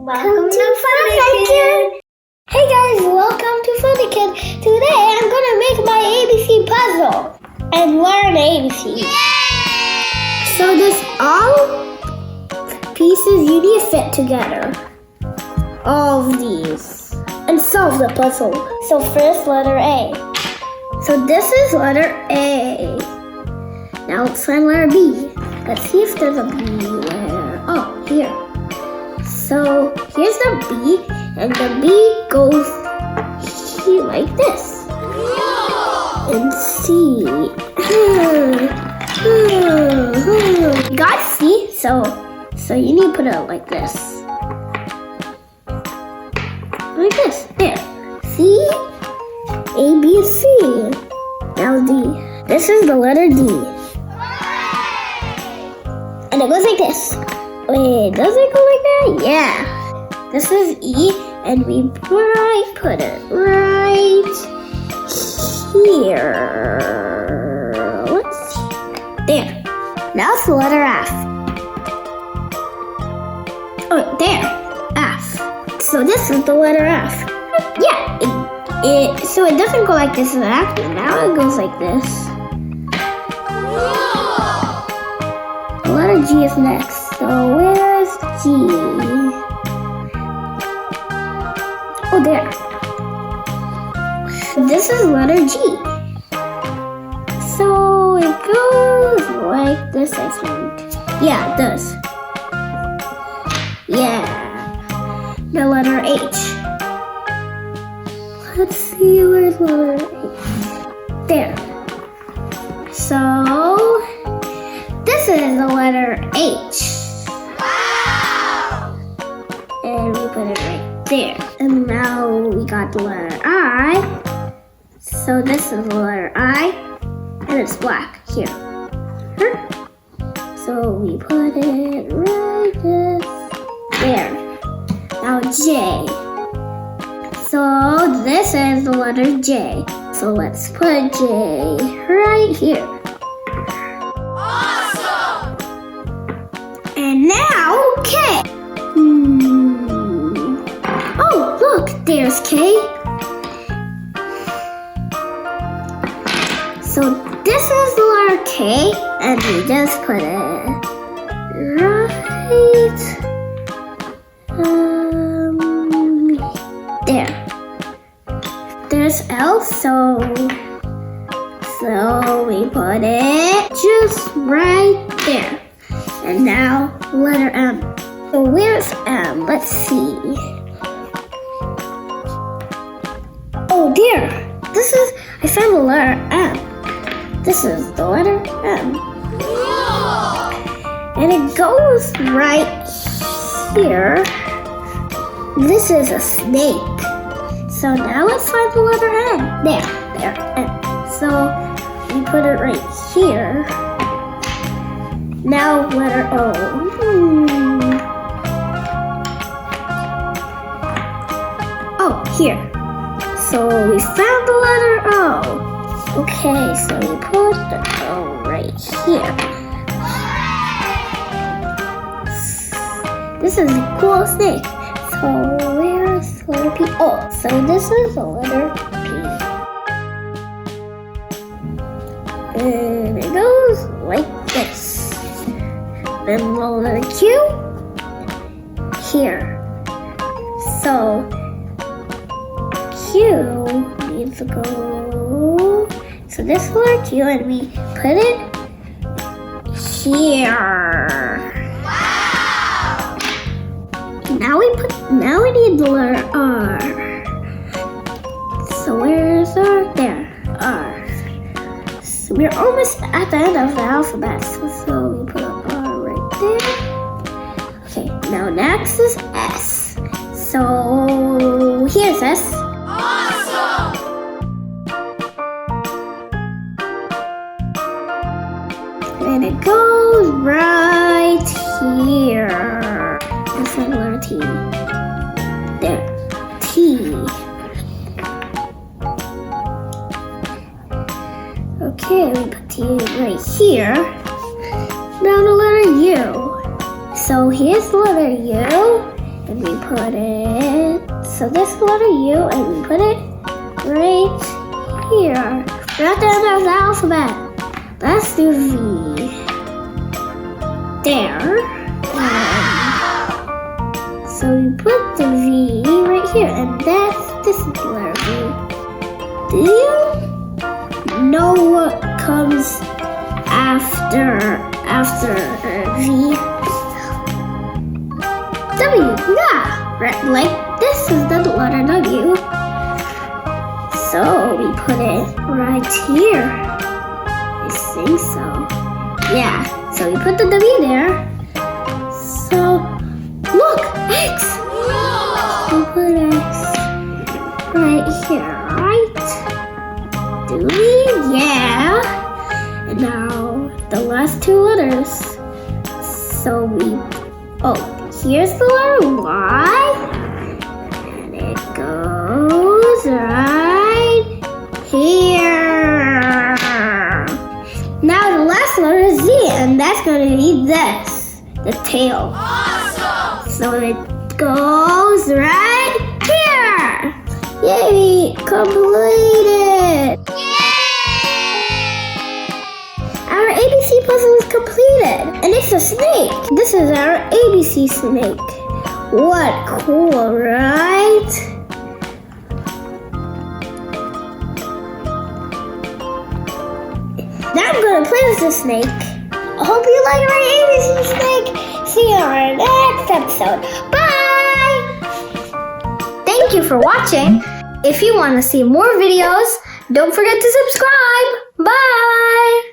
Welcome to FunDay Kid. Hey guys, welcome to FunDay Kid. Today I'm gonna make my ABC puzzle and learn ABC. Yay! So this all pieces you need to fit together. All of these and solve the puzzle. So first letter A. So this is letter A. Now let's find letter B. Let's see if there's a B where. Oh, here. So here's the B, and the B goes here like this. And C. You got C, so you need to put it like this. Like this. There. C, A, B, C. Now D. This is the letter D. And it goes like this. Wait, does it go like that? Yeah. This is E, and we put it right here. Let's see. There. Now it's the letter F. Oh, there. F. So this is the letter F. Yeah. So it doesn't go like this exactly. Now it goes like this. The letter G is next. So where's G? Oh, there. This is letter G. So it goes like this, I think. Yeah, it does. Yeah. The letter H. Let's see where's letter H. There. So this is the letter H. And we put it right there. And now we got the letter I. So this is the letter I. And it's black here. So we put it right there. Now J. So this is the letter J. So let's put J right here. Awesome! And now K. Oh, look, there's K. So this is the letter K, and we just put it right there. There's L, so we put it just right there. And now letter M. So where's M? Let's see. Oh dear, I found the letter M. This is the letter M. And it goes right here. This is a snake. So now let's find the letter N. There, N. So we put it right here. Now letter O. Oh, here. So we found the letter O. Okay, so we put the O right here. This is a cool snake. So where's the letter P? Oh, so this is the letter P. And it goes like this. Then the letter Q here. So Q needs to go. So this letter Q, and we put it here. Wow! Now we need the letter R. So where's R? There, R. So we're almost at the end of the alphabet. So we put an R right there. Okay, now next is S. So here's S. Awesome! And it goes right here. This is the letter T. There. T. Okay, we put T right here. Now the letter U. So here's the letter U, and we put it, so this letter U, and we put it right here. Right at the end of the alphabet. Let's do V. There. So we put the V right here, and this is the letter V. Do you know what comes after V? W. Yeah, right, like this is the letter W. So we put it right here. I think so. Yeah, so we put the W there. So look, X. We put X right here, right? Do we? Yeah. And now the last two letters. So here's the letter Y. And it goes right here. Now the last letter is Z, and that's going to be this, the tail. Awesome! So it goes right here. Yay, completed. Our ABC puzzle is completed, and it's a snake. This is our ABC snake. What cool, right? Now I'm gonna play with the snake. I hope you like our ABC snake. See you on our next episode. Bye! Thank you for watching. If you want to see more videos, don't forget to subscribe. Bye!